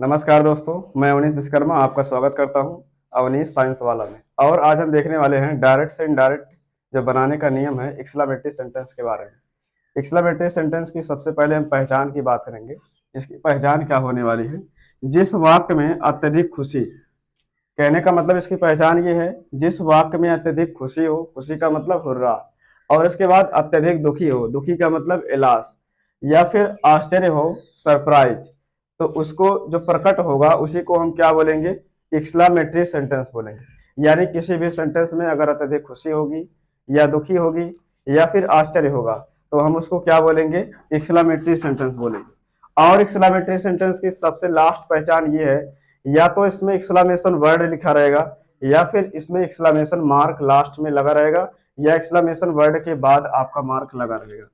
नमस्कार दोस्तों, मैं अवनीश विश्वकर्मा आपका स्वागत करता हूं अवनीश साइंस वाला में। और आज हम देखने वाले हैं डायरेक्ट से इनडायरेक्ट जो बनाने का नियम है एक्सक्लेमेटरी सेंटेंस के बारे में। एक्सक्लेमेटरी सेंटेंस की सबसे पहले हम पहचान की बात करेंगे। इसकी पहचान क्या होने वाली है? जिस वाक्य में अत्यधिक खुशी, कहने का मतलब इसकी पहचान ये है, जिस वाक्य में अत्यधिक खुशी हो, खुशी का मतलब हुर्रा, और इसके बाद अत्यधिक दुखी हो, दुखी का मतलब एलास, या फिर आश्चर्य हो, सरप्राइज, तो उसको जो प्रकट होगा उसी को हम क्या बोलेंगे? एक्सक्लेमेटरी सेंटेंस बोलेंगे। यानी किसी भी सेंटेंस में अगर अत्यधिक खुशी होगी या दुखी होगी या फिर आश्चर्य होगा तो हम उसको क्या बोलेंगे? एक्सक्लेमेटरी सेंटेंस बोलेंगे। और एक्सक्लेमेटरी सेंटेंस की सबसे लास्ट पहचान ये है, या तो इसमें एक्सक्लेमेशन वर्ड लिखा रहेगा या फिर इसमें एक्सक्लेमेशन मार्क लास्ट में लगा रहेगा या एक्सक्लेमेशन वर्ड के बाद आपका मार्क लगा रहेगा।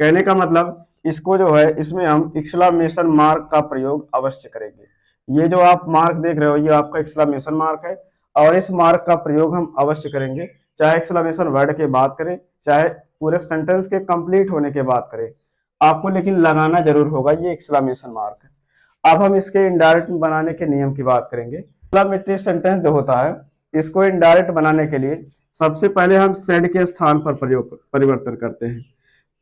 कहने का मतलब इसको जो है, इसमें हम एक्सक्लेमेशन मार्क का प्रयोग अवश्य करेंगे। ये जो आप मार्क देख रहे हो ये आपका एक्सक्लेमेशन मार्क है और इस मार्क का प्रयोग हम अवश्य करेंगे, चाहे एक्सक्लेमेशन वर्ड के बाद करें चाहे पूरे सेंटेंस के कंप्लीट होने के बाद करें, आपको लेकिन लगाना जरूर होगा ये एक्सक्लेमेशन मार्क है। अब हम इसके इनडायरेक्ट बनाने के नियम की बात करेंगे। एक्सक्लेमेटरी सेंटेंस जो होता है इसको इनडायरेक्ट बनाने के लिए सबसे पहले हम सेड के स्थान पर परिवर्तन करते हैं।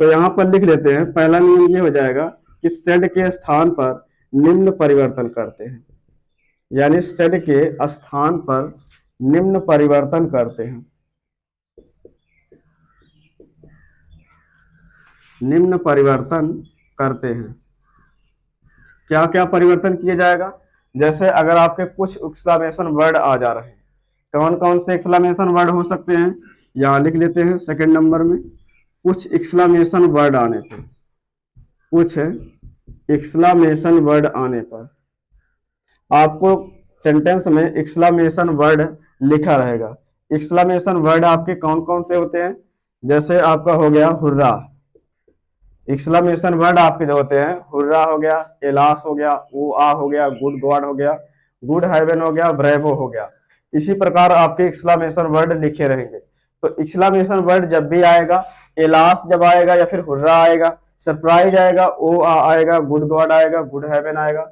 तो यहाँ पर लिख लेते हैं, पहला नियम ये हो जाएगा कि सेड के स्थान पर निम्न परिवर्तन करते हैं। यानी सेड के स्थान पर निम्न परिवर्तन करते हैं। निम्न परिवर्तन करते हैं। क्या क्या परिवर्तन किया जाएगा? जैसे अगर आपके कुछ एक्सक्लेमेशन वर्ड आ जा रहे हैं, कौन कौन से एक्सक्लेमेशन वर्ड हो सकते हैं? यहाँ लिख लेते हैं सेकंड नंबर में, कुछ एक्सक्लेमेशन वर्ड आने पर, कुछ एक्सक्लेमेशन वर्ड आने पर आपको सेंटेंस में एक्सक्लेमेशन वर्ड लिखा रहेगा। एक्सक्लेमेशन वर्ड आपके कौन कौन से होते हैं? जैसे आपका हो गया हुर्रा, एक्सक्लेमेशन वर्ड आपके जो होते हैं, हुर्रा हो गया, एलास हो गया, ओ आ हो गया, गुड गॉड हो गया, गुड हेवन हो गया, ब्रेवो हो गया। इसी प्रकार आपके एक्सक्लेमेशन वर्ड लिखे रहेंगे। तो एक्सक्लेमेशन वर्ड जब भी आएगा, एलास जब आएगा या फिर हुर्रा आएगा, सरप्राइज आएगा, ओ आ आएगा, गुड गॉड आएगा, गुड हेवन आएगा,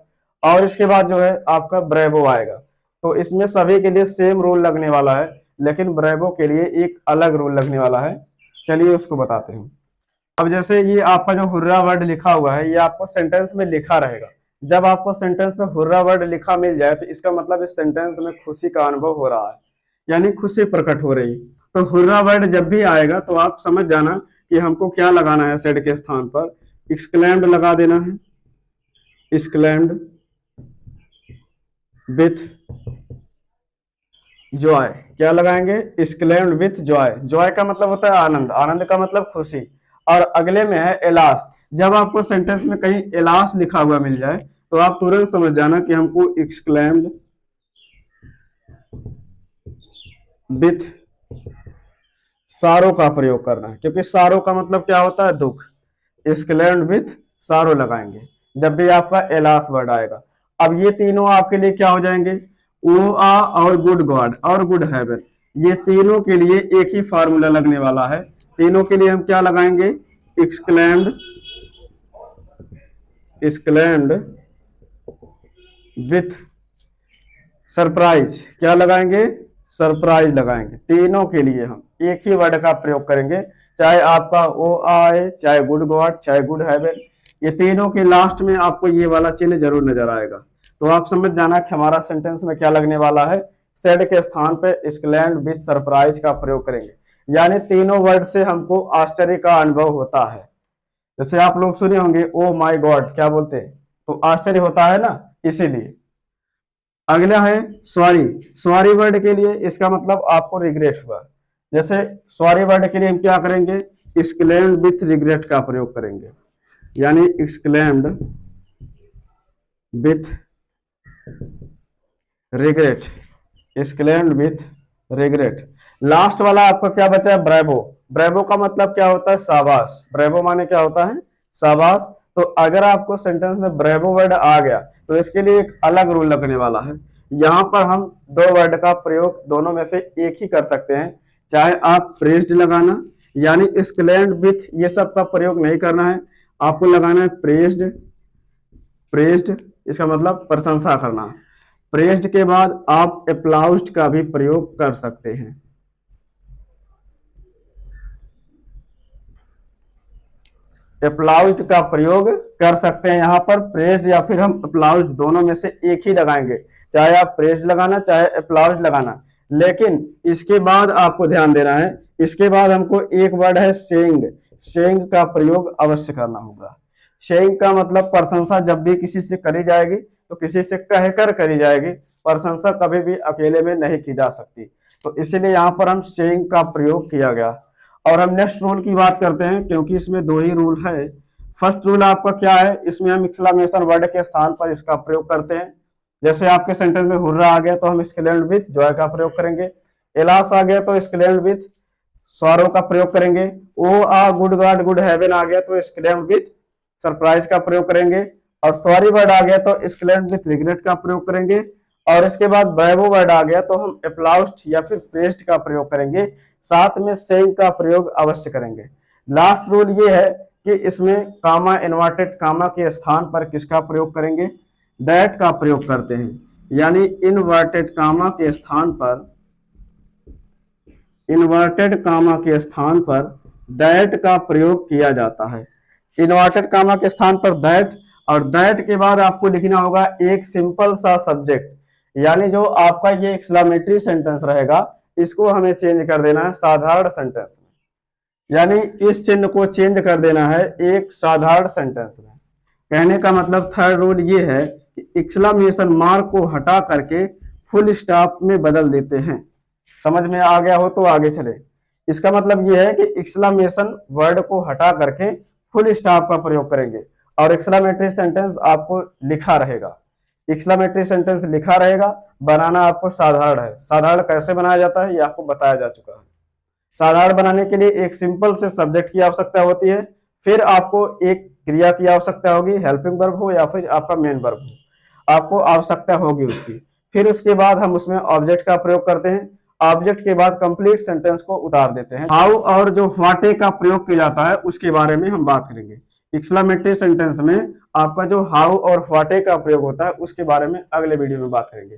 और इसके बाद जो है आपका ब्रेवो आएगा। तो इसमें सभी के लिए सेम रूल लगने वाला है, लेकिन ब्रेवो के लिए एक अलग रूल लगने वाला है। चलिए उसको बताते हैं। अब जैसे ये आपका जो हुर्रा वर्ड लिखा हुआ है ये आपको सेंटेंस में लिखा रहेगा। जब आपको सेंटेंस में हुर्रा वर्ड लिखा मिल जाए तो इसका मतलब इस सेंटेंस में खुशी का अनुभव हो रहा है, यानी खुशी प्रकट हो रही। तो हुर्रा वर्ड जब भी आएगा तो आप समझ जाना कि हमको क्या लगाना है, सेड के स्थान पर एक्सक्लेम्ड लगा देना है। एक्सक्लेम्ड विथ जॉय, क्या लगाएंगे? Exclaimed with Joy. जॉय का मतलब होता है आनंद, आनंद का मतलब खुशी। और अगले में है एलास। जब आपको सेंटेंस में कहीं एलास लिखा हुआ मिल जाए तो आप तुरंत समझ जाना कि हमको एक्सक्लेम्ड विथ सारो का प्रयोग करना है, क्योंकि सारो का मतलब क्या होता है? दुख। एक्सक्लेम्ड विथ सारो लगाएंगे जब भी आपका एलास वर्ड आएगा। अब ये तीनों आपके लिए क्या हो जाएंगे? ओ आ और गुड गॉड और गुड हेवन, ये तीनों के लिए एक ही फार्मूला लगने वाला है। तीनों के लिए हम क्या लगाएंगे? एक्सक्लेम्ड, एक्सक्लेम्ड विथ सरप्राइज, क्या लगाएंगे? सरप्राइज लगाएंगे। तीनों के लिए हम एक ही वर्ड का प्रयोग करेंगे, चाहे आपका ओ आए, चाहे गुड गॉड, चाहे गुड हेवन, ये तीनों के लास्ट में आपको ये वाला चिन्ह जरूर नजर आएगा। तो आप समझ जाना कि हमारा सेंटेंस में क्या लगने वाला है। सेड के स्थान पे एक्सक्लेम्ड विथ सरप्राइज का प्रयोग करेंगे, यानी तीनों वर्ड से हमको आश्चर्य का अनुभव होता है। जैसे आप लोग सुने होंगे ओ माय गॉड, क्या बोलते हैं? तो आश्चर्य होता है ना, इसीलिए। अगला है सॉरी। सॉरी वर्ड के लिए इसका मतलब आपको रिग्रेट हुआ। जैसे सॉरी वर्ड के लिए हम क्या करेंगे? एक्सक्लेम्ड विथ रिग्रेट का प्रयोग करेंगे, यानी exclaimed with regret, exclaimed with regret. Last वाला आपका क्या बचा है? ब्रेवो। ब्रेवो का मतलब क्या होता है? शाबाश। ब्रेवो माने क्या होता है? शाबाश। तो अगर आपको सेंटेंस में ब्रेवो वर्ड आ गया तो इसके लिए एक अलग रूल लगने वाला है। यहाँ पर हम दो वर्ड का प्रयोग दोनों में से एक ही कर सकते हैं, चाहे आप प्रेज्ड लगाना, यानी एक्सक्लेम्ड विथ ये सब का प्रयोग नहीं करना है, आपको लगाना है प्रेज्ड, प्रेज्ड इसका मतलब प्रशंसा करना। प्रेज्ड के बाद आप अप्लाउज्ड का भी प्रयोग कर सकते हैं। अप्लाउज्ड का प्रयोग कर सकते हैं यहाँ पर। प्रेज्ड या फिर हम अप्लाउज्ड दोनों में से एक ही लगाएंगे, चाहे आप प्रेज्ड लगाना चाहे अप्लाउज्ड लगाना। लेकिन इसके बाद आपको ध्यान देना है, इसके बाद हमको एक वर्ड है सेइंग। सेइंग का प्रयोग अवश्य करना होगा। सेइंग का मतलब प्रशंसा जब भी किसी से करी जाएगी तो किसी से कहकर करी जाएगी, प्रशंसा कभी भी अकेले में नहीं की जा सकती। तो इसीलिए यहाँ पर हम सेइंग का प्रयोग किया गया। और हम नेक्स्ट रूल की बात करते हैं, क्योंकि इसमें दो ही रूल है। फर्स्ट रूल आपका क्या है, इसमें हम एक्सक्लेमेशन वर्ड के स्थान पर इसका प्रयोग करते हैं। जैसे आपके सेंटेंस में हुर्रा आ गया तो हम एक्सक्लेम्ड विथ जॉय का प्रयोग करेंगे। एलास आ गया तो एक्सक्लेम्ड विथ सॉरो का प्रयोग करेंगे। ओ आ गुड गॉड गुड हेवन आ गया तो एक्सक्लेम्ड विथ सरप्राइज का प्रयोग करेंगे। और सॉरी वर्ड आ गया तो एक्सक्लेम्ड विथ रिग्रेट का प्रयोग करेंगे। और इसके बाद ब्रेवो वर्ड आ गया तो हम अप्लाउज्ड या फिर प्रेज्ड का प्रयोग करेंगे। साथ में सेइंग का प्रयोग अवश्य करेंगे। लास्ट रूल ये है कि इसमें कामा इन्वर्टेड कामा के स्थान पर किसका प्रयोग करेंगे, दैट का प्रयोग करते हैं। यानी इन्वर्टेड कामा के स्थान पर, इन्वर्टेड कामा के स्थान पर दैट का प्रयोग किया जाता है। इन्वर्टेड कामा के स्थान पर दैट, और दैट के बाद आपको लिखना होगा एक सिंपल सा सब्जेक्ट। यानी जो आपका ये एक्सक्लेमेटरी सेंटेंस रहेगा इसको हमें चेंज कर देना है साधारण सेंटेंस में। यानी इस चिन्ह को चेंज कर देना है एक साधारण सेंटेंस में। कहने का मतलब थर्ड रूल ये है कि एक्सक्लेमेशन मार्क को हटा करके फुल स्टॉप में बदल देते हैं। समझ में आ गया हो तो आगे चले। इसका मतलब ये है कि एक्सक्लेमेशन वर्ड को हटा करके फुल स्टॉप का प्रयोग करेंगे और एक्सक्लेमेटरी सेंटेंस आपको लिखा रहेगा। एक्सक्लेमेटरी सेंटेंस लिखा रहेगा, बनाना आपको साधारण है। साधारण कैसे बनाया जाता है ये आपको बताया जा चुका है। साधारण बनाने के लिए एक सिंपल से सब्जेक्ट की आवश्यकता होती है, फिर आपको एक क्रिया की आवश्यकता होगी, हेल्पिंग वर्ब हो या फिर आपका मेन वर्ब हो, आपको आवश्यकता होगी उसकी। फिर उसके बाद हम उसमें ऑब्जेक्ट का प्रयोग करते हैं। ऑब्जेक्ट के बाद कंप्लीट सेंटेंस को उतार देते हैं। हाउ और जो व्हाटे का प्रयोग किया जाता है उसके बारे में हम बात करेंगे। एक्सक्लेमेटरी सेंटेंस में आपका जो हाउ और व्हाटे का प्रयोग होता है उसके बारे में अगले वीडियो में बात करेंगे।